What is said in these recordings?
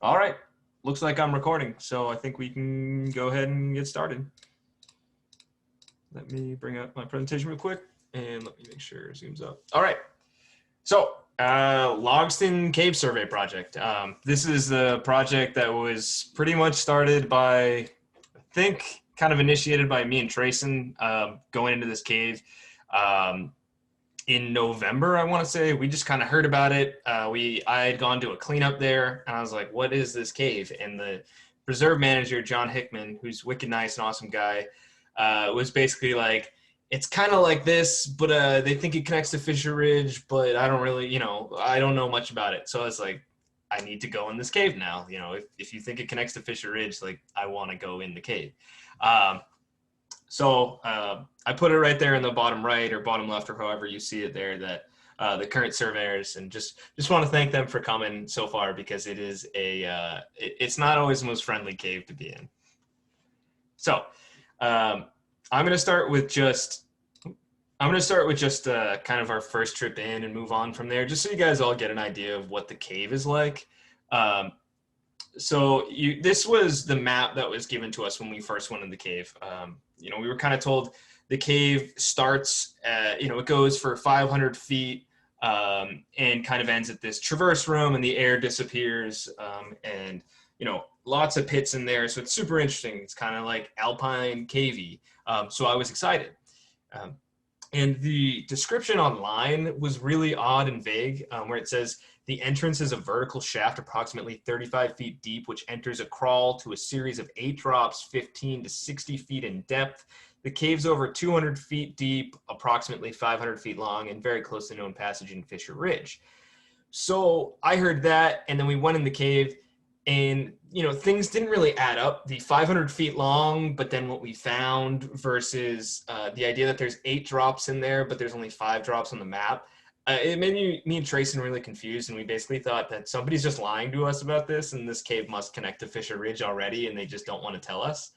All right, looks like I'm recording, so I think we can go ahead and get started. Let me bring up my presentation real quick, and let me make sure it zooms up. All right, so Logsdon Cave Survey Project. This is a project that was pretty much started by, I think, kind of initiated by me and Trayson going into this cave. Um, in November, I want to say. We just kind of heard about it. I had gone to a cleanup there, and I was like, "What is this cave?" And the preserve manager, John Hickman, who's wicked nice and awesome guy, was basically like, "It's kind of like this, but they think it connects to Fisher Ridge, but I don't really, I don't know much about it." So I was like, "I need to go in this cave now. If you think it connects to Fisher Ridge, like I want to go in the cave." Um, so I put it right there in the bottom right or bottom left or however you see it there, that the current surveyors, and just want to thank them for coming so far, because it's not always the most friendly cave to be in. So um, I'm going to start with just kind of our first trip in and move on from there, just so you guys all get an idea of what the cave is like. Um, this was the map that was given to us when we first went in the cave. We were kind of told the cave starts, it goes for 500 feet and kind of ends at this traverse room, and the air disappears, and lots of pits in there. So it's super interesting. It's kind of like alpine cavey. So I was excited. And the description online was really odd and vague, where it says the entrance is a vertical shaft approximately 35 feet deep, which enters a crawl to a series of 8 drops, 15 to 60 feet in depth. The cave's over 200 feet deep, approximately 500 feet long, and very close to known passage in Fisher Ridge. So I heard that, and then we went in the cave, and things didn't really add up. The 500 feet long, but then what we found versus the idea that there's 8 drops in there, but there's only 5 drops on the map. It made me and Trayson really confused, and we basically thought that somebody's just lying to us about this, and this cave must connect to Fisher Ridge already, and they just don't want to tell us.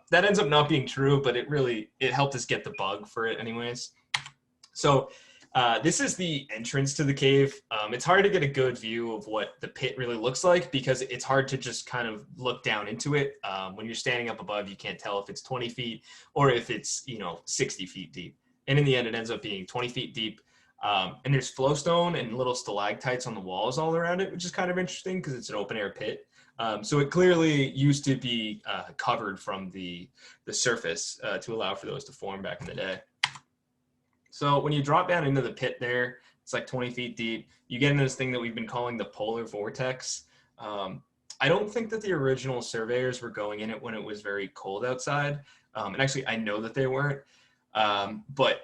That ends up not being true, but it helped us get the bug for it anyways. So this is the entrance to the cave. It's hard to get a good view of what the pit really looks like, because it's hard to just kind of look down into it. When you're standing up above, you can't tell if it's 20 feet or if it's 60 feet deep. And in the end, it ends up being 20 feet deep. And there's flowstone and little stalactites on the walls all around it, which is kind of interesting because it's an open air pit. So it clearly used to be covered from the surface to allow for those to form back in the day. So when you drop down into the pit there, it's like 20 feet deep. You get into this thing that we've been calling the polar vortex. I don't think that the original surveyors were going in it when it was very cold outside. And actually, I know that they weren't. But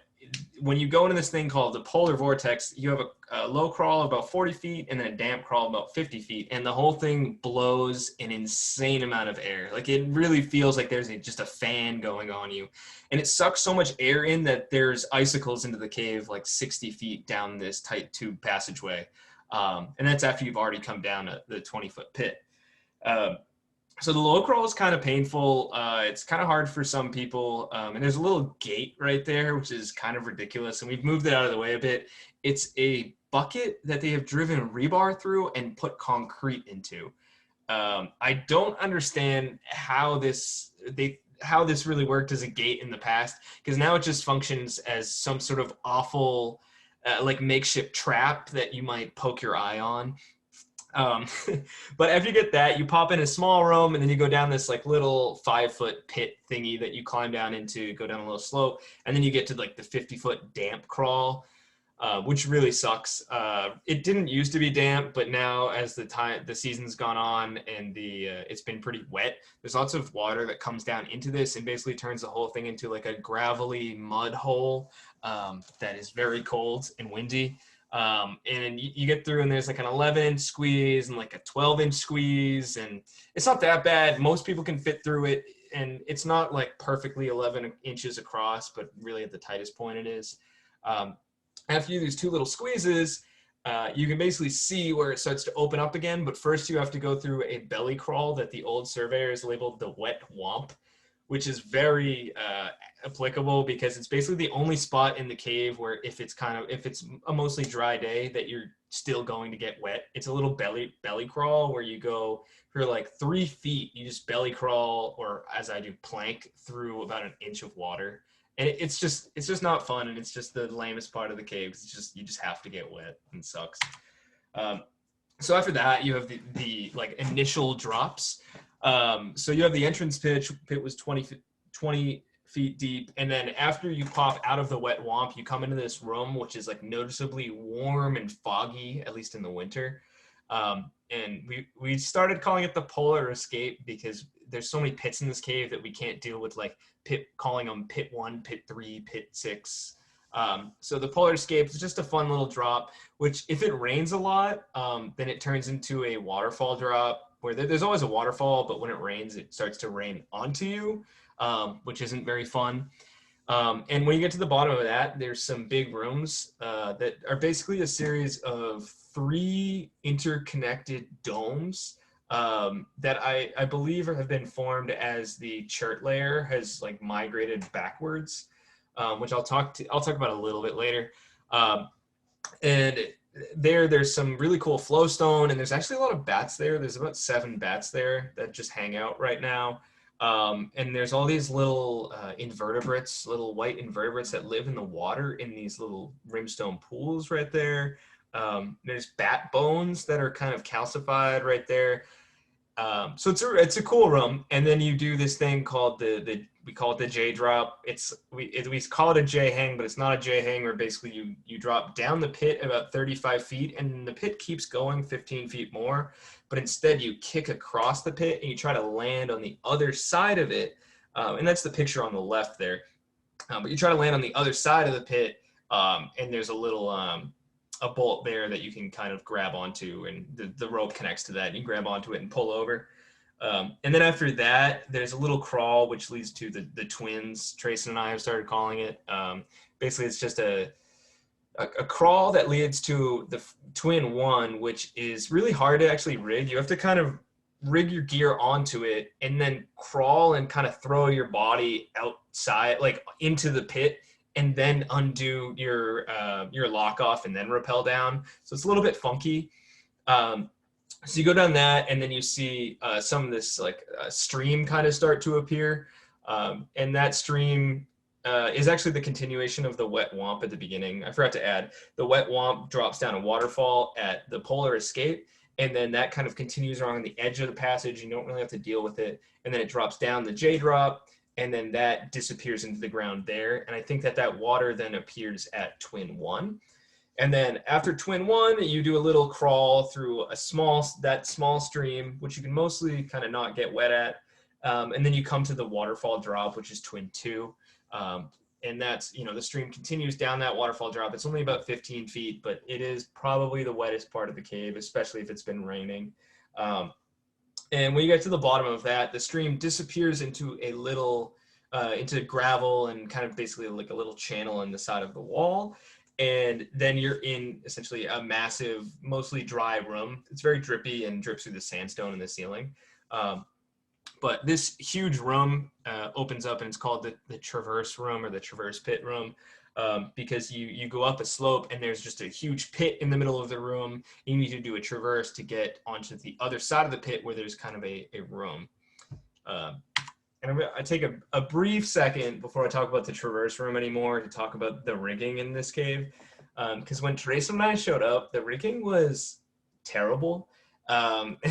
when you go into this thing called the polar vortex, you have a low crawl about 40 feet and then a damp crawl about 50 feet. And the whole thing blows an insane amount of air. Like, it really feels like there's just a fan going on you. And it sucks so much air in that there's icicles into the cave like 60 feet down this tight tube passageway. And that's after you've already come down the 20-foot pit. So the low crawl is kind of painful. It's kind of hard for some people. And there's a little gate right there, which is kind of ridiculous. And we've moved it out of the way a bit. It's a bucket that they have driven rebar through and put concrete into. I don't understand how this really worked as a gate in the past, because now it just functions as some sort of awful like makeshift trap that you might poke your eye on. But after you get that, you pop in a small room, and then you go down this like little 5-foot pit thingy that you climb down into, go down a little slope, and then you get to like the 50-foot damp crawl, which really sucks. It didn't used to be damp, but now as the season's gone on and it's been pretty wet, there's lots of water that comes down into this and basically turns the whole thing into like a gravelly mud hole that is very cold and windy. And you get through, and there's like an 11-inch squeeze and like a 12-inch squeeze, and it's not that bad. Most people can fit through it, and it's not like perfectly 11 inches across, but really at the tightest point it is. After you do these 2 little squeezes, you can basically see where it starts to open up again, but first you have to go through a belly crawl that the old surveyors labeled the wet womp, which is very applicable because it's basically the only spot in the cave where if it's a mostly dry day that you're still going to get wet. It's a little belly crawl where you go for like 3 feet, you just belly crawl, or as I do, plank through about an inch of water. And it's just not fun, and it's just the lamest part of the cave because you just have to get wet and it sucks. So after that, you have the like initial drops. So you have the entrance pit was 20 feet deep, and then after you pop out of the wet womp, you come into this room which is like noticeably warm and foggy, at least in the winter. And we started calling it the polar escape because there's so many pits in this cave that we can't deal with like calling them pit 1, pit 3, pit 6. So the polar escape is just a fun little drop, which if it rains a lot, then it turns into a waterfall drop where there's always a waterfall, but when it rains, it starts to rain onto you, which isn't very fun. And when you get to the bottom of that, there's some big rooms that are basically a series of 3 interconnected domes that I believe have been formed as the chert layer has like migrated backwards, which I'll talk about a little bit later. And there's some really cool flowstone, and there's actually a lot of bats there. There's about 7 bats there that just hang out right now. And there's all these little invertebrates, little white invertebrates that live in the water in these little rimstone pools right there. There's bat bones that are kind of calcified right there. So it's a cool room. And then you do this thing called we call it the J drop. We call it a J hang, but it's not a J hang, where basically you drop down the pit about 35 feet and the pit keeps going 15 feet more, but instead you kick across the pit and you try to land on the other side of it. And that's the picture on the left there. But you try to land on the other side of the pit, and there's a little a bolt there that you can kind of grab onto, and the rope connects to that. And you grab onto it and pull over. And then after that, there's a little crawl, which leads to the twins. Tracy and I have started calling it. Basically, it's just a crawl that leads to the twin 1, which is really hard to actually rig. You have to kind of rig your gear onto it and then crawl and kind of throw your body outside, like into the pit, and then undo your lock off and then rappel down. So it's a little bit funky. So you go down that, and then you see some of this like stream kind of start to appear. And that stream is actually the continuation of the wet womp at the beginning. I forgot to add, the wet womp drops down a waterfall at the polar escape, and then that kind of continues along the edge of the passage. You don't really have to deal with it. And then it drops down the J drop, and then that disappears into the ground there. And I think that water then appears at Twin 1. And then after Twin 1, you do a little crawl through that small stream, which you can mostly kind of not get wet at. And then you come to the waterfall drop, which is Twin 2. And that's, the stream continues down that waterfall drop. It's only about 15 feet, but it is probably the wettest part of the cave, especially if it's been raining. And when you get to the bottom of that, the stream disappears into a little, into gravel and kind of basically like a little channel in the side of the wall. And then you're in essentially a massive, mostly dry room. It's very drippy and drips through the sandstone in the ceiling. But this huge room opens up, and it's called the traverse room, or the traverse pit room, because you go up a slope and there's just a huge pit in the middle of the room. You need to do a traverse to get onto the other side of the pit where there's kind of a room. And I take a brief second before I talk about the traverse room anymore to talk about the rigging in this cave. Because when Teresa and I showed up, the rigging was terrible.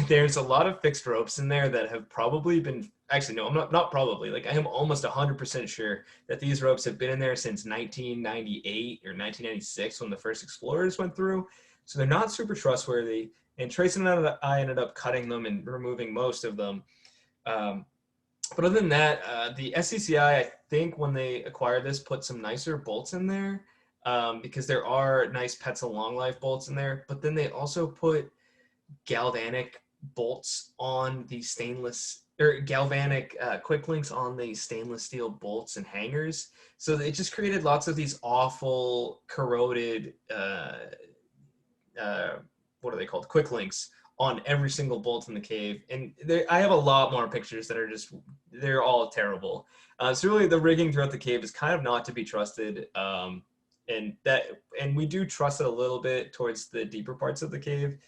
There's a lot of fixed ropes in there that have probably been, actually, no, I'm not probably, like I am almost 100% sure that these ropes have been in there since 1998 or 1996 when the first explorers went through. So they're not super trustworthy. And Tracy and I ended up cutting them and removing most of them. But other than that, the SCCI, I think when they acquired this, put some nicer bolts in there, because there are nice Petzl long life bolts in there. But then they also put galvanic bolts on the galvanic quick links on the stainless steel bolts and hangers. So it just created lots of these awful corroded, what are they called? Quick links on every single bolt in the cave. And I have a lot more pictures that are just they're all terrible. So really the rigging throughout the cave is kind of not to be trusted. And we do trust it a little bit towards the deeper parts of the cave.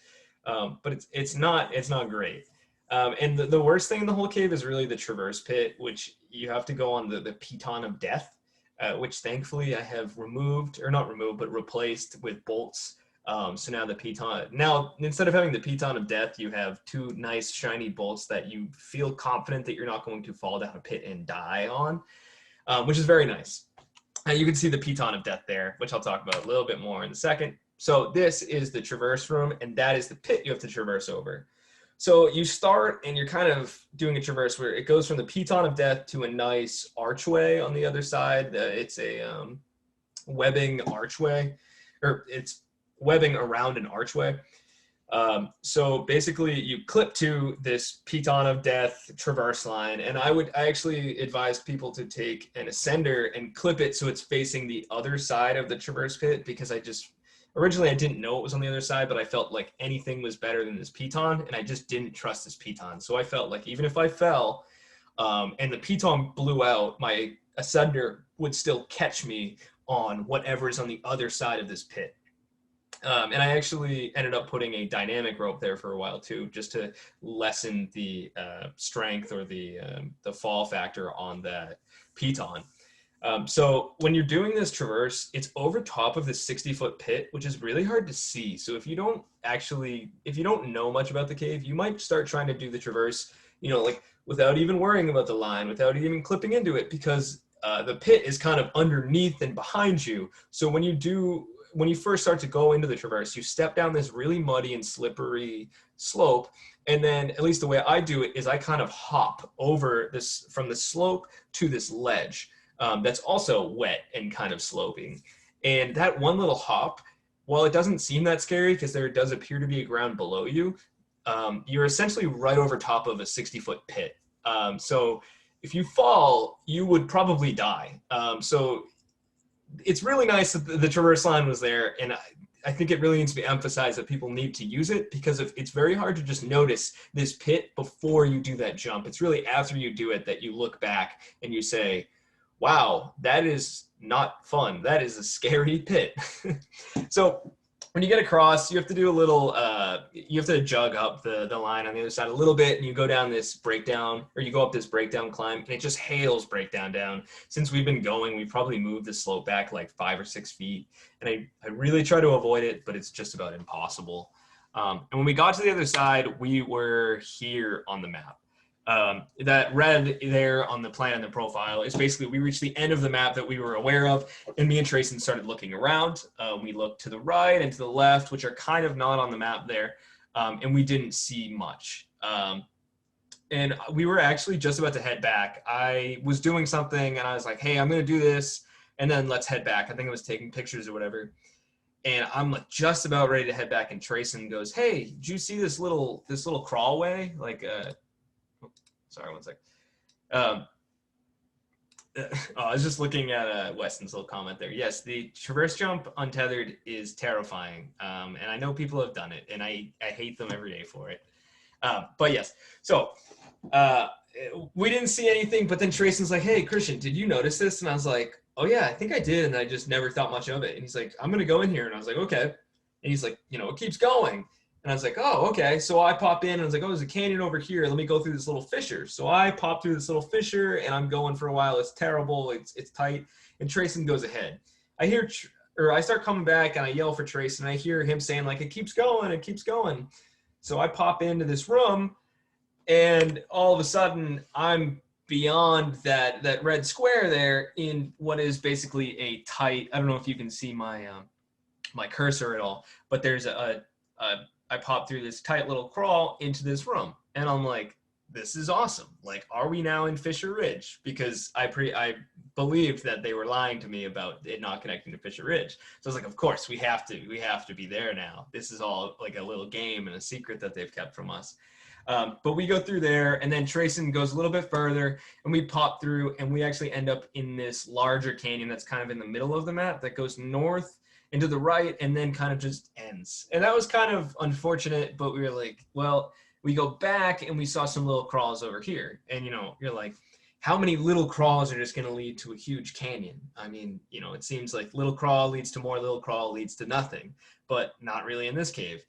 But it's not great. And the worst thing in the whole cave is really the traverse pit, which you have to go on the piton of death, which thankfully I have removed, or not removed, but replaced with bolts. So now instead of having the piton of death, you have two nice shiny bolts that you feel confident that you're not going to fall down a pit and die on, which is very nice. You can see the piton of death there, which I'll talk about a little bit more in a second. So this is the traverse room, and that is the pit you have to traverse over. So you start, and you're kind of doing a traverse where it goes from the piton of death to a nice archway on the other side. It's a webbing archway, or it's webbing around an archway. So basically you clip to this piton of death traverse line, and I actually advise people to take an ascender and clip it so it's facing the other side of the traverse pit, because originally I didn't know it was on the other side, but I felt like anything was better than this piton, and I just didn't trust this piton. So I felt like even if I fell and the piton blew out, my ascender would still catch me on whatever is on the other side of this pit. And I actually ended up putting a dynamic rope there for a while too, just to lessen the strength or the fall factor on that piton. So when you're doing this traverse, it's over top of this 60-foot pit, which is really hard to see. So if you don't know much about the cave, you might start trying to do the traverse, like without even worrying about the line, without even clipping into it, because the pit is kind of underneath and behind you. So when you first start to go into the traverse, you step down this really muddy and slippery slope. And then, at least the way I do it, is I kind of hop over this from the slope to this ledge that's also wet and kind of sloping. And that one little hop, while it doesn't seem that scary because there does appear to be a ground below you, you're essentially right over top of a 60-foot pit. So if you fall, you would probably die. So it's really nice that the traverse line was there, and I think it really needs to be emphasized that people need to use it, because it's very hard to just notice this pit before you do that jump. It's really after you do it that you look back and you say, wow, that is not fun. That is a scary pit. So when you get across, you have to do a little, you have to jug up the line on the other side a little bit, and you go down this breakdown, or you go up this breakdown climb, and it just hails breakdown down. Since we've been going, we've probably moved the slope back like 5 or 6 feet, and I really try to avoid it, but it's just about impossible. And when we got to the other side, we were here on the map. That red there on the plan and the profile is basically we reached the end of the map that we were aware of, and me and Trayson started looking around. We looked to the right and to the left, which are kind of not on the map there, and we didn't see much. And we were actually just about to head back. I was doing something, and I was like, hey, I'm going to do this, and then let's head back. I think I was taking pictures or whatever. And I'm like just about ready to head back, and Trayson goes, hey, did you see this little crawlway? Like, sorry, one sec. I was just looking at Weston's little comment there. Yes, the traverse jump untethered is terrifying, and I know people have done it, and I hate them every day for it. But yes, so we didn't see anything, but then Trayson's like, hey, Christian, did you notice this? And I was like, oh yeah, I think I did, and I just never thought much of it. And he's like, I'm going to go in here. And I was like, okay. And he's like, it keeps going. And I was like, oh, okay. So I pop in, and I was like, oh, there's a canyon over here. Let me go through this little fissure. So I pop through this little fissure, and I'm going for a while. It's terrible. It's tight. And Trayson goes ahead. I start coming back, and I yell for Trayson. And I hear him saying, like, it keeps going. It keeps going. So I pop into this room, and all of a sudden, I'm beyond that red square there in what is basically a tight, I don't know if you can see my my cursor at all, but there's I pop through this tight little crawl into this room, and I'm like, this is awesome. Like, are we now in Fisher Ridge? Because I believed that they were lying to me about it not connecting to Fisher Ridge. So I was like, of course, we have to be there now. This is all like a little game and a secret that they've kept from us. But we go through there, and then Trayson goes a little bit further, and we pop through, and we actually end up in this larger canyon that's kind of in the middle of the map that goes north and to the right, and then kind of just ends. And that was kind of unfortunate, but we were like, well, we go back and we saw some little crawls over here. And, you're like, how many little crawls are just going to lead to a huge canyon? I mean, you know, it seems like little crawl leads to more, little crawl leads to nothing, but not really in this cave.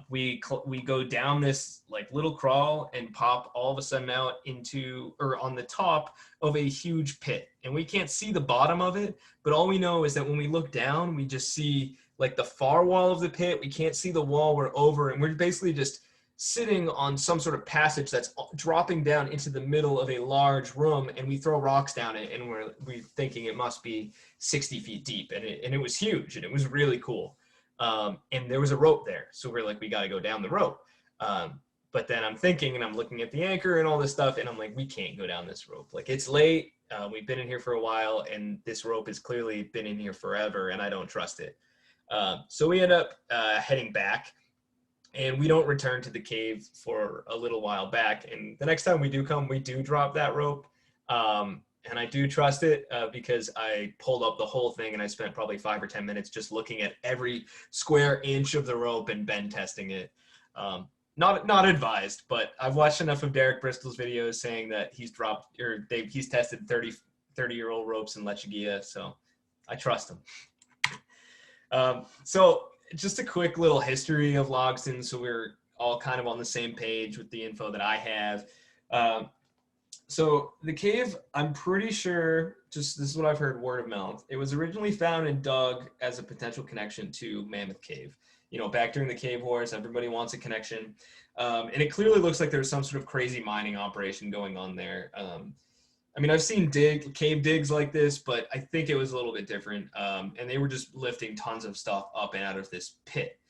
We go down this like little crawl and pop all of a sudden out into, or on the top of a huge pit, and we can't see the bottom of it, but all we know is that when we look down, we just see like the far wall of the pit. We can't see the wall we're over, and we're basically just sitting on some sort of passage that's dropping down into the middle of a large room, and we throw rocks down it, and we're thinking it must be 60 feet deep, and it was huge, and it was really cool. And there was a rope there, so we're like, we got to go down the rope. But then I'm thinking, and I'm looking at the anchor and all this stuff, and I'm like, we can't go down this rope. Like, it's late. We've been in here for a while, and this rope has clearly been in here forever, and I don't trust it. So we end up heading back, and we don't return to the cave for a little while back. And the next time we do come, we do drop that rope. And I do trust it because I pulled up the whole thing, and I spent probably 5 or 10 minutes just looking at every square inch of the rope and bend testing it. Not advised, but I've watched enough of Derek Bristol's videos saying that he's dropped, or he's tested 30-year-old ropes in Lechuguilla, so I trust him. So just a quick little history of Logsdon, so we're all kind of on the same page with the info that I have. So the cave, I'm pretty sure, just this is what I've heard word of mouth, it was originally found and dug as a potential connection to Mammoth Cave. You know, back during the cave wars, everybody wants a connection. And it clearly looks like there's some sort of crazy mining operation going on there. I mean, I've seen cave digs like this, but I think it was a little bit different. And they were just lifting tons of stuff up and out of this pit,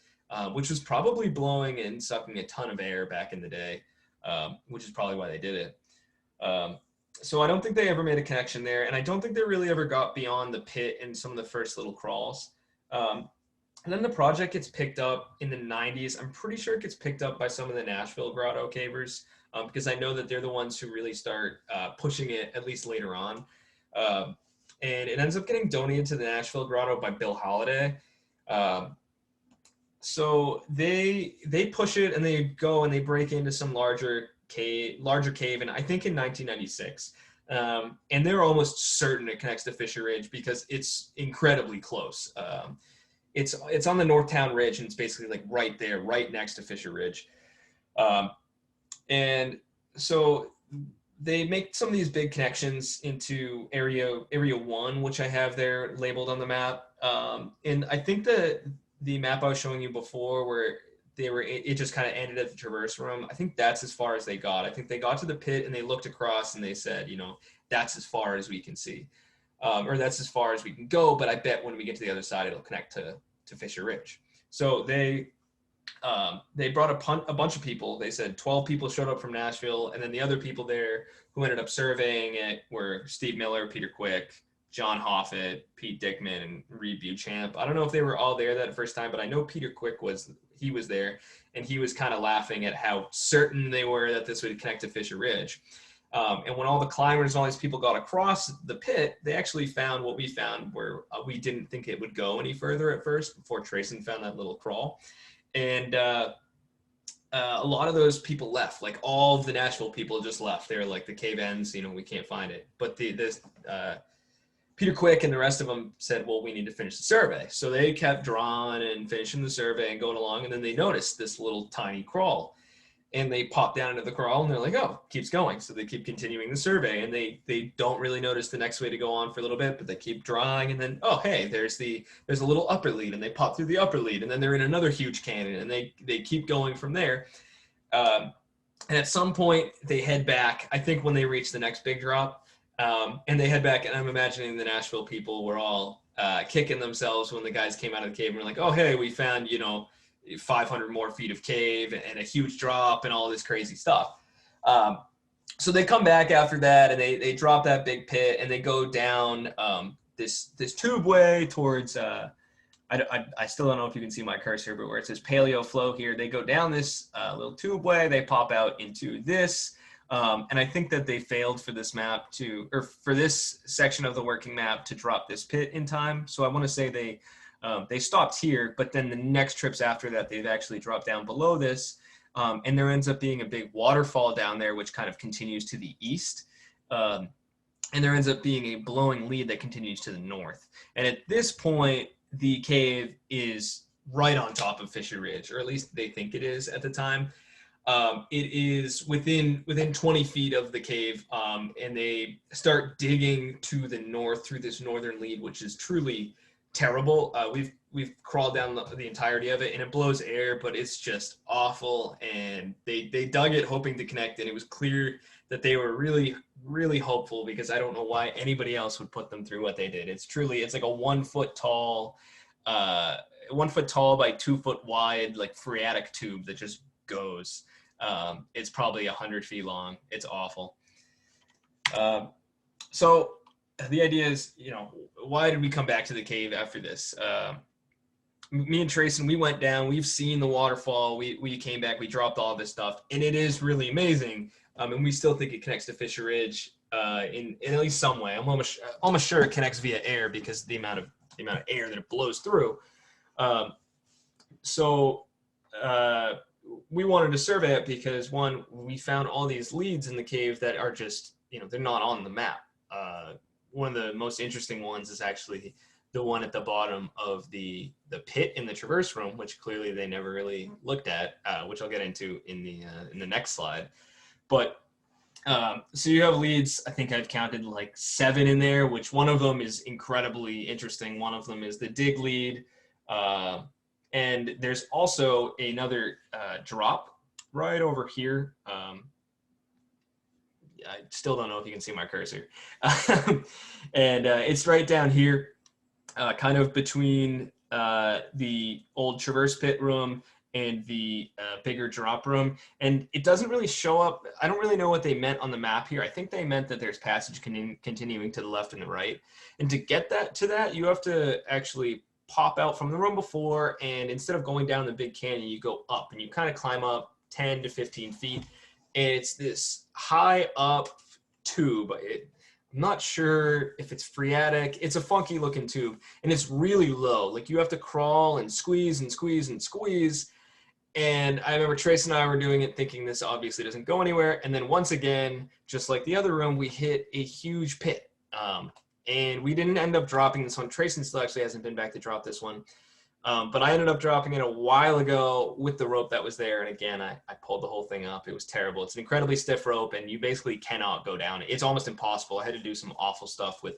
which was probably blowing and sucking a ton of air back in the day, which is probably why they did it. So I don't think they ever made a connection there, and I don't think they really ever got beyond the pit and some of the first little crawls. And then the project gets picked up in the 90s. I'm pretty sure it gets picked up by some of the Nashville Grotto cavers, because I know that they're the ones who really start pushing it, at least later on. And it ends up getting donated to the Nashville Grotto by Bill Holiday. So they push it, and they go and they break into some larger cave, and I think in 1996. And they're almost certain it connects to Fisher Ridge because it's incredibly close. It's on the Northtown Ridge, and it's basically like right there, right next to Fisher Ridge. And so they make some of these big connections into area 1, which I have there labeled on the map. And I think the map I was showing you before, where it just kind of ended at the traverse room, I think that's as far as they got. I think they got to the pit and they looked across and they said, you know, that's as far as we can see, or that's as far as we can go. But I bet when we get to the other side, it'll connect to Fisher Ridge. So they brought a bunch of people. They said 12 people showed up from Nashville, and then the other people there who ended up surveying it were Steve Miller, Peter Quick, John Hoffett, Pete Dickman, and Reed Beauchamp. I don't know if they were all there that first time, but I know Peter Quick was there, and he was kind of laughing at how certain they were that this would connect to Fisher Ridge. And when all the climbers and all these people got across the pit, they actually found what we found, where we didn't think it would go any further at first before Trayson found that little crawl. And a lot of those people left. Like, all of the Nashville people just left. They were like, the cave ends, you know, we can't find it. But Peter Quick and the rest of them said, well, we need to finish the survey. So they kept drawing and finishing the survey and going along, and then they noticed this little tiny crawl. And they pop down into the crawl, and they're like, oh, keeps going. So they keep continuing the survey, and they don't really notice the next way to go on for a little bit, but they keep drawing, and then, oh, hey, there's a little upper lead, and they pop through the upper lead, and then they're in another huge canyon, and they keep going from there. And at some point, they head back, I think when they reach the next big drop, and they head back, and I'm imagining the Nashville people were all kicking themselves when the guys came out of the cave and were like, oh, hey, we found, 500 more feet of cave and a huge drop and all this crazy stuff. So they come back after that, and they drop that big pit, and they go down this tube way towards I still don't know if you can see my cursor, but where it says paleo flow here, they go down this little tube way, they pop out into this, and I think that they failed for this map for this section of the working map to drop this pit in time. So I want to say they stopped here, but then the next trips after that, they've actually dropped down below this. And there ends up being a big waterfall down there, which kind of continues to the east. and there ends up being a blowing lead that continues to the north. And at this point, the cave is right on top of Fisher Ridge, or at least they think it is at the time. It is within 20 feet of the cave, and they start digging to the north through this northern lead, which is truly terrible. We've crawled down the entirety of it, and it blows air, but it's just awful. And they dug it hoping to connect, and it was clear that they were really, really hopeful, because I don't know why anybody else would put them through what they did. It's like a 1 foot tall, 1 foot tall by 2 foot wide, like phreatic tube that just goes. It's probably 100 feet long. It's awful. So the idea is, why did we come back to the cave after this? Me and Trayson, we went down, we've seen the waterfall, we came back, we dropped all this stuff, and it is really amazing. And we still think it connects to Fisher Ridge in at least some way. I'm almost sure it connects via air, because the amount of air that it blows through. We wanted to survey it because, one, we found all these leads in the cave that are just, they're not on the map. One of the most interesting ones is actually the one at the bottom of the pit in the traverse room, which clearly they never really looked at, which I'll get into in the next slide. But so you have leads. I think I've counted like 7 in there, which one of them is incredibly interesting. One of them is the dig lead. And there's also another drop right over here. I still don't know if you can see my cursor. And it's right down here, kind of between the old traverse pit room and the bigger drop room. And it doesn't really show up. I don't really know what they meant on the map here. I think they meant that there's passage continuing to the left and the right. And to get to that, you have to actually pop out from the room before, and instead of going down the big canyon, you go up, and you kind of climb up 10 to 15 feet. And it's this high up tube. I'm not sure if it's phreatic. It's a funky looking tube, and it's really low. Like, you have to crawl and squeeze and squeeze and squeeze. And I remember Trace and I were doing it thinking this obviously doesn't go anywhere. And then once again, just like the other room, we hit a huge pit. And we didn't end up dropping this one. Trayson still actually hasn't been back to drop this one. But I ended up dropping it a while ago with the rope that was there. And again, I pulled the whole thing up. It was terrible. It's an incredibly stiff rope, and you basically cannot go down it. It's almost impossible. I had to do some awful stuff with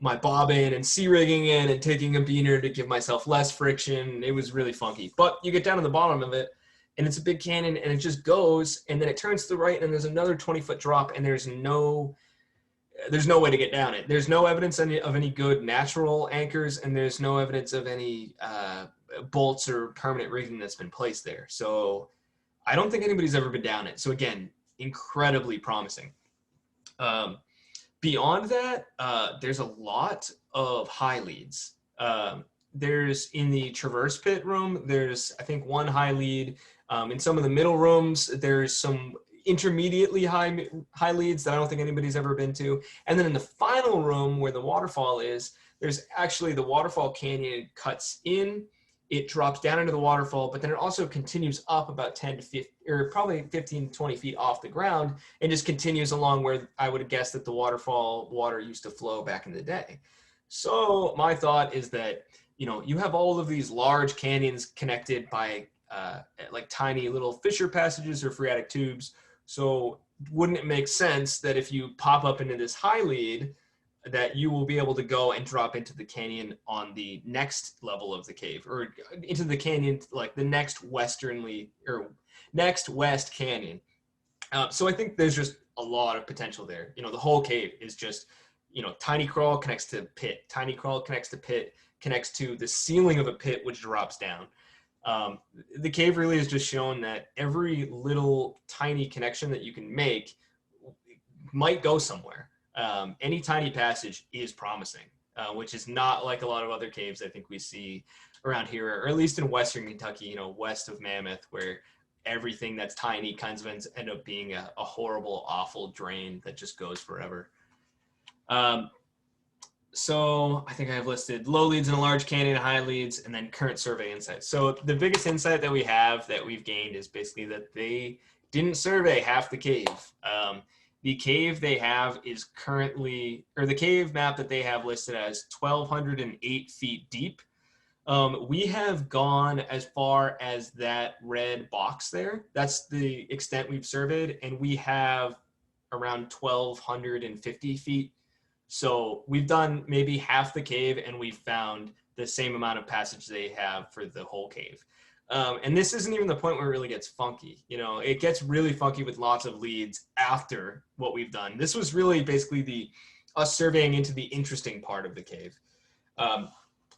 my bobbin and C-rigging in and taking a beaner to give myself less friction. It was really funky. But you get down to the bottom of it, and it's a big canyon, and it just goes, and then it turns to the right, and there's another 20-foot drop, and there's no way to get down it. There's no evidence of any good natural anchors, and there's no evidence of any bolts or permanent rigging that's been placed there. So I don't think anybody's ever been down it. So again, incredibly promising. Beyond that, there's a lot of high leads. There's in the traverse pit room, there's I think 1 high lead. In some of the middle rooms, there's some intermediately high leads that I don't think anybody's ever been to. And then in the final room where the waterfall is, there's actually the waterfall canyon cuts in, it drops down into the waterfall, but then it also continues up about 10 to 15, or probably 15, 20 feet off the ground, and just continues along where I would have guessed that the waterfall water used to flow back in the day. So my thought is that, you have all of these large canyons connected by like tiny little fissure passages or phreatic tubes. So wouldn't it make sense that if you pop up into this high lead, that you will be able to go and drop into the canyon on the next level of the cave, or into the canyon, like the next next west canyon. So I think there's just a lot of potential there. The whole cave is just, tiny crawl connects to pit, tiny crawl connects to pit, connects to the ceiling of a pit, which drops down. The cave really has just shown that every little tiny connection that you can make might go somewhere. Any tiny passage is promising, which is not like a lot of other caves I think we see around here, or at least in Western Kentucky, west of Mammoth, where everything that's tiny kind of end up being a horrible, awful drain that just goes forever. So I think I have listed low leads in a large canyon, high leads, and then current survey insights. So the biggest insight that we have that we've gained is basically that they didn't survey half the cave. The cave they have is currently, or the cave map that they have listed as 1,208 feet deep. We have gone as far as that red box there. That's the extent we've surveyed, and we have around 1,250 feet. So we've done maybe half the cave, and we've found the same amount of passage they have for the whole cave. And this isn't even the point where it really gets funky. You know, it gets really funky with lots of leads after what we've done. This was really basically us surveying into the interesting part of the cave.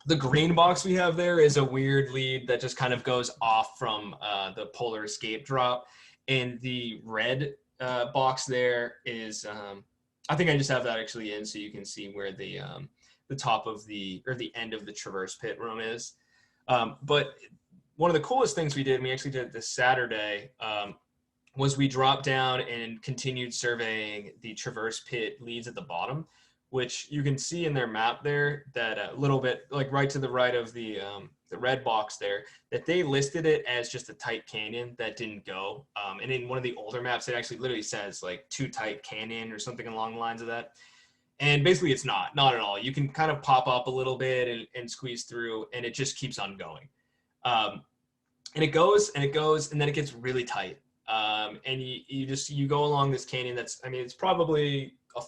The green box we have there is a weird lead that just kind of goes off from the polar escape drop. And the red box there is, I think I just have that actually in so you can see where the top of the end of the traverse pit room is. But one of the coolest things we did, and we actually did it this Saturday, was we dropped down and continued surveying the traverse pit leads at the bottom, which you can see in their map there, that a little bit like right to the right of the red box there, that they listed it as just a tight canyon that didn't go. And in one of the older maps, it actually literally says like too tight canyon or something along the lines of that. And basically it's not at all. You can kind of pop up a little bit and squeeze through, and it just keeps on going. And it goes and it goes, and then it gets really tight. And you go along this canyon that's, I mean, it's probably a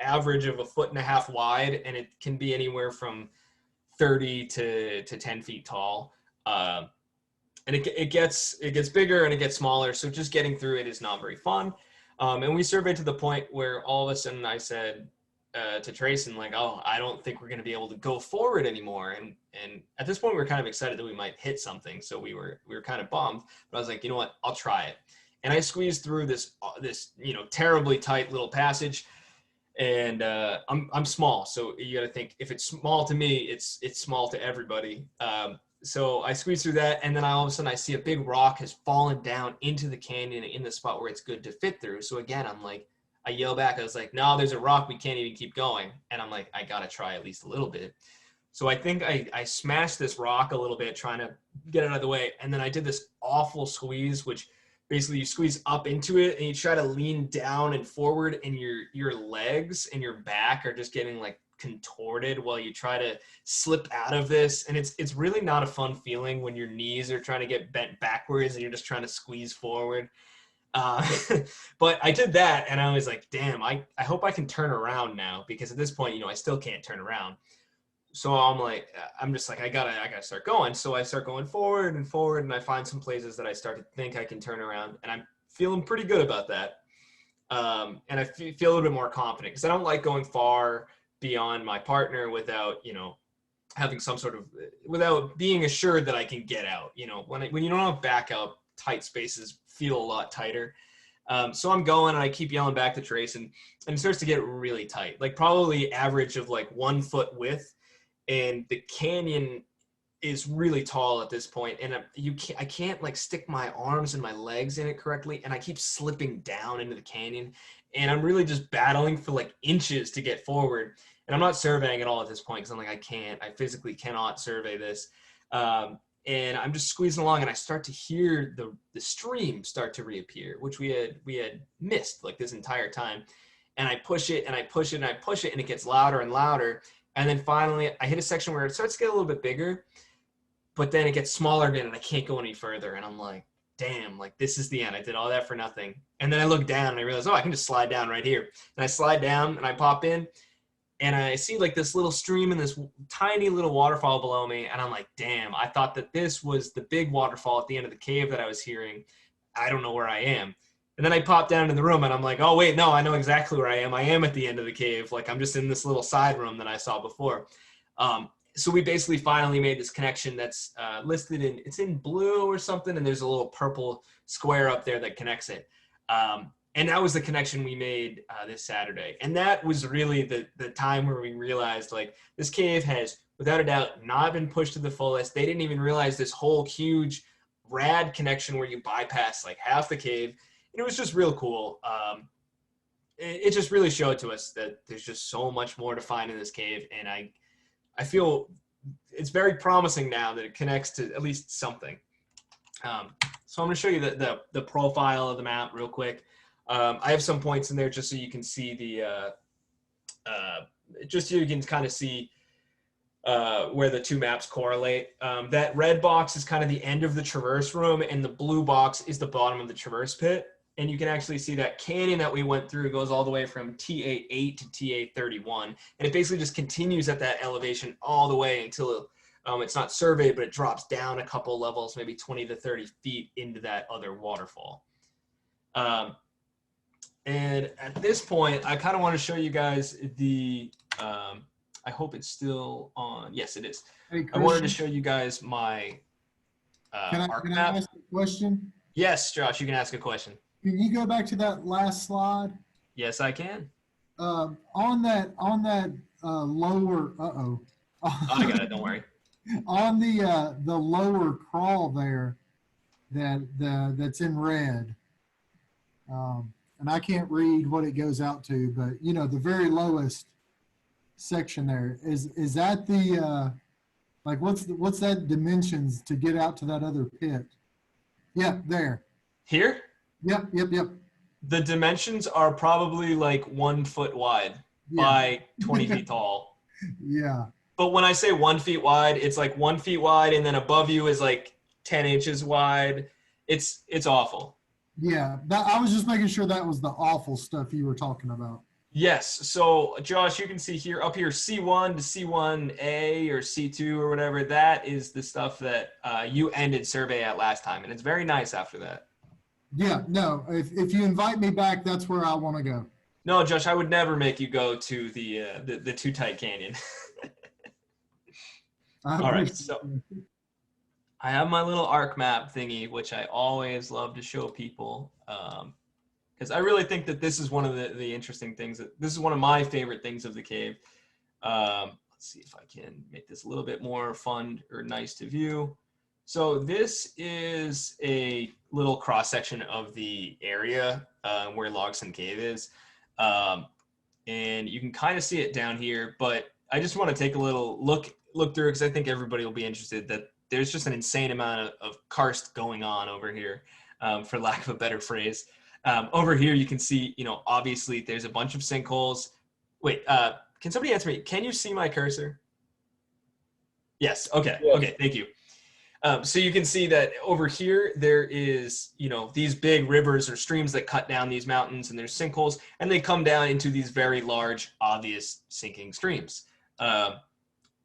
average of 1.5 feet wide, and it can be anywhere from 30 to 10 feet tall. And it gets bigger and it gets smaller. So just getting through it is not very fun. And we surveyed to the point where all of a sudden I said to Trayson, like, oh, I don't think we're going to be able to go forward anymore. And at this point we were kind of excited that we might hit something. So we were kind of bummed, but I was like, you know what, I'll try it. And I squeezed through this, terribly tight little passage. And I'm small, so you got to think, if it's small to me, it's small to everybody. So I squeezed through that, and then all of a sudden I see a big rock has fallen down into the canyon in the spot where it's good to fit through. So again, I yell back. I was like, no, there's a rock. We can't even keep going. And I'm like, I got to try at least a little bit. So I think I smashed this rock a little bit, trying to get it out of the way. And then I did this awful squeeze, which basically you squeeze up into it and you try to lean down and forward, and your legs and your back are just getting like contorted while you try to slip out of this. And it's really not a fun feeling when your knees are trying to get bent backwards and you're just trying to squeeze forward. But I did that, and I was like, damn, I hope I can turn around now, because at this point, I still can't turn around. So I'm just like, I gotta start going. So I start going forward and forward, and I find some places that I start to think I can turn around, and I'm feeling pretty good about that. And I feel a little bit more confident, because I don't like going far beyond my partner without, having some sort of, without being assured that I can get out. When you don't have backup, tight spaces feel a lot tighter. So I'm going, and I keep yelling back to Trace, and it starts to get really tight, like probably average of like 1 foot width. And the canyon is really tall at this point, and I can't like stick my arms and my legs in it correctly, and I keep slipping down into the canyon, and I'm really just battling for like inches to get forward. And I'm not surveying at all at this point, because I'm like, I physically cannot survey this. And I'm just squeezing along, and I start to hear the stream start to reappear, which we had missed like this entire time. And I push it and I push it and I push it, and it gets louder and louder. And then finally I hit a section where it starts to get a little bit bigger, but then it gets smaller again, and I can't go any further. And I'm like, damn, like this is the end. I did all that for nothing. And then I look down and I realize, I can just slide down right here. And I slide down and I pop in, and I see like this little stream and this tiny little waterfall below me. And I'm like, damn, I thought that this was the big waterfall at the end of the cave that I was hearing. I don't know where I am. And then I pop down in the room, and I'm like, oh wait, no, I know exactly where I am. I am at the end of the cave. Like I'm just in this little side room that I saw before. So we basically finally made this connection that's listed it's in blue or something. And there's a little purple square up there that connects it. And that was the connection we made this Saturday. And that was really the time where we realized, like, this cave has, without a doubt, not been pushed to the fullest. They didn't even realize this whole huge rad connection where you bypass like half the cave. And it was just real cool. It just really showed to us that there's just so much more to find in this cave. And I feel it's very promising now that it connects to at least something. So I'm going to show you the profile of the map real quick. I have some points in there just so you can see just so you can kind of see where the two maps correlate. That red box is kind of the end of the traverse room, and the blue box is the bottom of the traverse pit. And you can actually see that canyon that we went through goes all the way from TA8 to TA31. And it basically just continues at that elevation all the way until it's not surveyed, but it drops down a couple levels, maybe 20 to 30 feet into that other waterfall. And at this point, I kind of want to show you guys the, I hope it's still on. Yes, it is. Hey, I wanted to show you guys my arc map. I ask a question? Yes, Josh, you can ask a question. Can you go back to that last slide? Yes, I can. On that lower, I got it. Don't worry. On the lower crawl there, that's in red, and I can't read what it goes out to, but you know the very lowest section there is that the like what's that dimensions to get out to that other pit? Yeah, there. Here? Yep. The dimensions are probably like 1 foot wide by 20 feet tall. Yeah. But when I say 1 feet wide, it's like 1 feet wide, and then above you is like 10 inches wide. It's awful. Yeah, I was just making sure that was the awful stuff you were talking about. Yes. So, Josh, you can see here, up here, C1 to C1A or C2 or whatever, that is the stuff that you ended survey at last time. And it's very nice after that. Yeah, no, if you invite me back, that's where I want to go. No, Josh, I would never make you go to the Too Tight Canyon. All right, so I have my little arc map thingy, which I always love to show people, because I really think that this is one of the interesting things. This is one of my favorite things of the cave. Let's see if I can make this a little bit more fun or nice to view. So this is a little cross section of the area where Logsdon Cave is, and you can kind of see it down here. But I just want to take a little look through, because I think everybody will be interested that there's just an insane amount of karst going on over here, for lack of a better phrase. Over here, you can see, you know, obviously there's a bunch of sinkholes. Wait, can somebody answer me? Can you see my cursor? Yes. Okay. Yes. Okay. Thank you. So you can see that over here, there is, you know, these big rivers or streams that cut down these mountains, and there's sinkholes, and they come down into these very large, obvious sinking streams.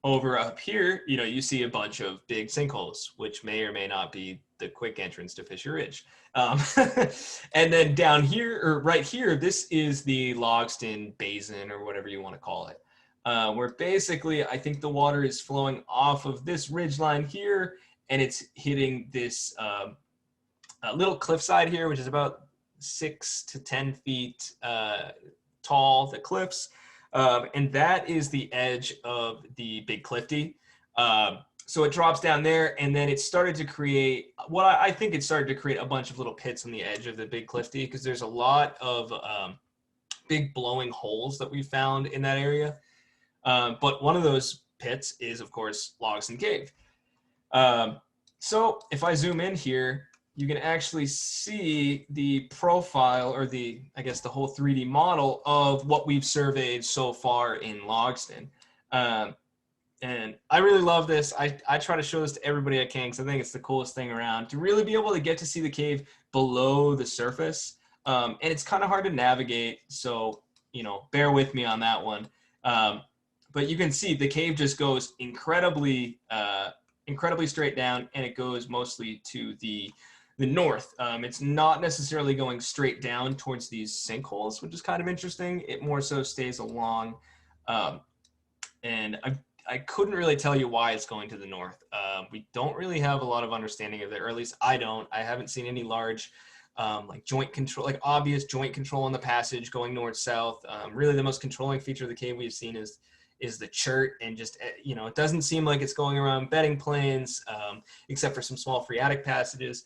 Over up here, you know, you see a bunch of big sinkholes, which may or may not be the quick entrance to Fisher Ridge. And then down here, or right here, this is the Logsdon Basin, or whatever you want to call it, where basically I think the water is flowing off of this ridge line here, and it's hitting this little cliffside here, which is about 6 to 10 feet tall, the cliffs. And that is the edge of the Big Clifty. So it drops down there, and then it started to create, I think it started to create a bunch of little pits on the edge of the Big Clifty, because there's a lot of big blowing holes that we found in that area. But one of those pits is, of course, Logsdon Cave. So if I zoom in here, you can actually see the profile, or I guess the whole 3D model of what we've surveyed so far in Logsdon. And I really love this. I try to show this to everybody I can, because I think it's the coolest thing around, to really be able to get to see the cave below the surface. And it's kind of hard to navigate, so, you know, bear with me on that one. But you can see the cave just goes incredibly straight down, and it goes mostly to the north. It's not necessarily going straight down towards these sinkholes, which is kind of interesting. It more so stays along. And I couldn't really tell you why it's going to the north. We don't really have a lot of understanding of it, or at least I don't. I haven't seen any large like joint control, like obvious joint control on the passage going north-south. Really the most controlling feature of the cave we've seen is the chert, and just, you know, it doesn't seem like it's going around bedding planes, except for some small phreatic passages.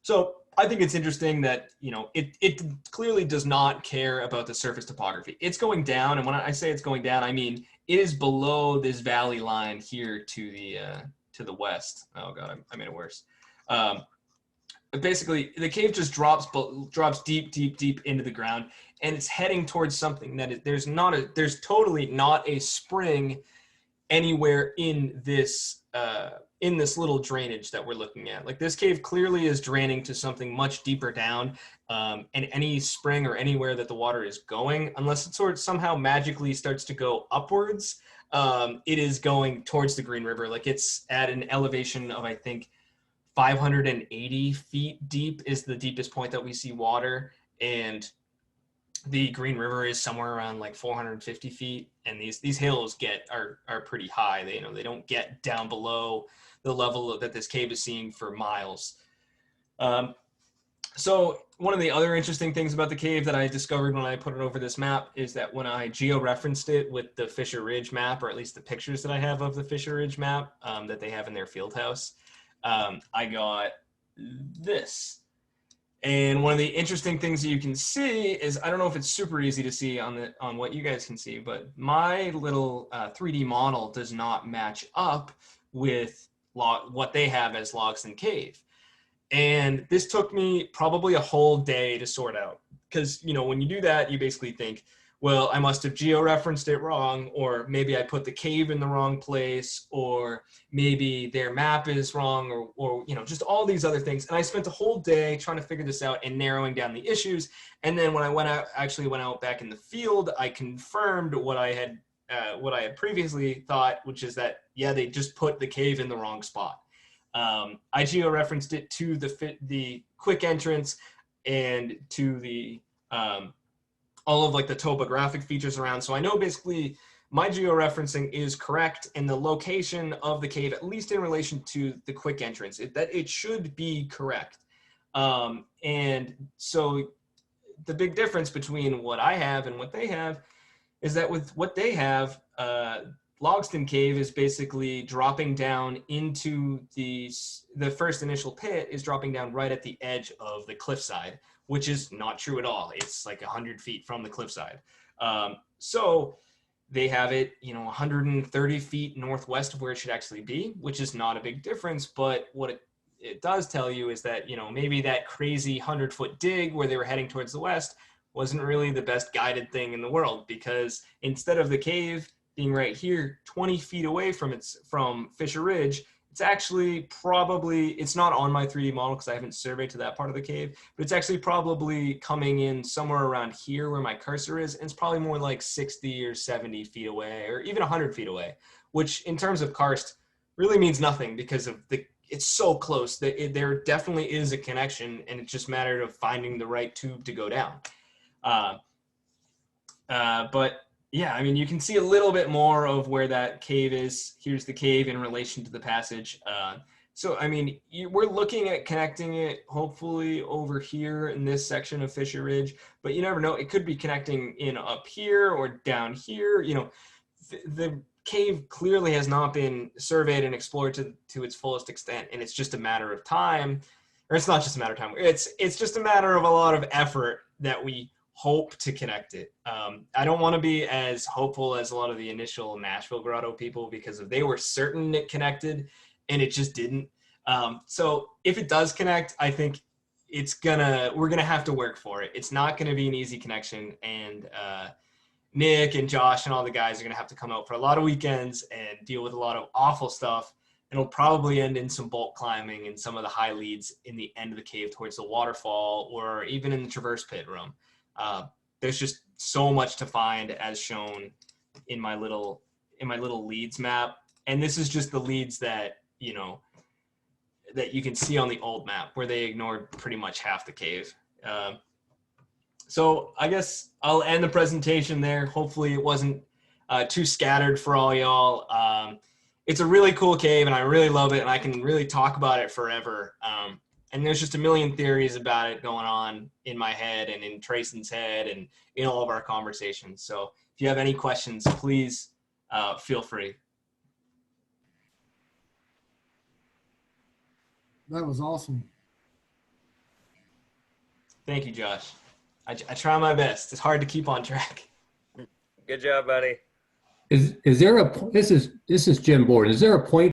So I think it's interesting that, you know, it clearly does not care about the surface topography. It's going down, and when I say it's going down, I mean it is below this valley line here to the west. Oh God, I made it worse. basically the cave just drops deep, deep, deep into the ground, and it's heading towards something that there's totally not a spring anywhere in this little drainage that we're looking at. Like, this cave clearly is draining to something much deeper down, and any spring or anywhere that the water is going, unless it sort of somehow magically starts to go upwards, it is going towards the Green River. Like, it's at an elevation of, I think, 580 feet deep is the deepest point that we see water, and the Green River is somewhere around like 450 feet, and these hills are pretty high. They don't get down below the level that this cave is seeing for miles. So one of the other interesting things about the cave that I discovered when I put it over this map is that when I geo-referenced it with the Fisher Ridge map, or at least the pictures that I have of the Fisher Ridge map that they have in their field house, I got this. And one of the interesting things that you can see is, I don't know if it's super easy to see on what you guys can see, but my little 3D model does not match up with what they have as Logsdon Cave. And this took me probably a whole day to sort out, because, when you do that, you basically think, well, I must have geo-referenced it wrong, or maybe I put the cave in the wrong place, or maybe their map is wrong, or just all these other things. And I spent a whole day trying to figure this out and narrowing down the issues. And then when I went out back in the field, I confirmed what I had previously thought, which is that, yeah, they just put the cave in the wrong spot. I geo-referenced it to the quick entrance and to the all of like the topographic features around. So I know basically my georeferencing is correct, and the location of the cave, at least in relation to the quick entrance, that it should be correct. And so the big difference between what I have and what they have is that with what they have, Logsdon Cave is basically dropping down into the first initial pit is dropping down right at the edge of the cliffside, which is not true at all. It's like 100 feet from the cliffside. So they have it, 130 feet northwest of where it should actually be, which is not a big difference. But what it does tell you is that, maybe that crazy 100-foot dig where they were heading towards the west wasn't really the best guided thing in the world, because instead of the cave being right here, 20 feet away from Fisher Ridge, it's actually probably, it's not on my 3D model because I haven't surveyed to that part of the cave, but it's actually probably coming in somewhere around here where my cursor is, and it's probably more like 60 or 70 feet away, or even 100 feet away, which in terms of karst really means nothing because of it's so close that there definitely is a connection, and it's just a matter of finding the right tube to go down. But yeah, I mean, you can see a little bit more of where that cave is. Here's the cave in relation to the passage. So, I mean, we're looking at connecting it hopefully over here in this section of Fisher Ridge, but you never know. It could be connecting in up here or down here. The cave clearly has not been surveyed and explored to its fullest extent, and it's just a matter of time. Or it's not just a matter of time. It's just a matter of a lot of effort that we hope to connect it. I don't want to be as hopeful as a lot of the initial Nashville Grotto people, because if they were certain it connected and it just didn't. So if it does connect, I think we're gonna have to work for it. It's not gonna be an easy connection, and Nick and Josh and all the guys are gonna have to come out for a lot of weekends and deal with a lot of awful stuff. And it'll probably end in some bulk climbing in some of the high leads in the end of the cave towards the waterfall, or even in the traverse pit room. There's just so much to find, as shown in my little leads map. And this is just the leads that, that you can see on the old map, where they ignored pretty much half the cave. So I guess I'll end the presentation there. Hopefully it wasn't too scattered for all y'all. It's a really cool cave, and I really love it, and I can really talk about it forever. And there's just a million theories about it going on in my head and in Trayson's head and in all of our conversations. So if you have any questions, please feel free. That was awesome. Thank you, Josh. I try my best. It's hard to keep on track. Good job, buddy. Is there this is Jim Borden. Is there a point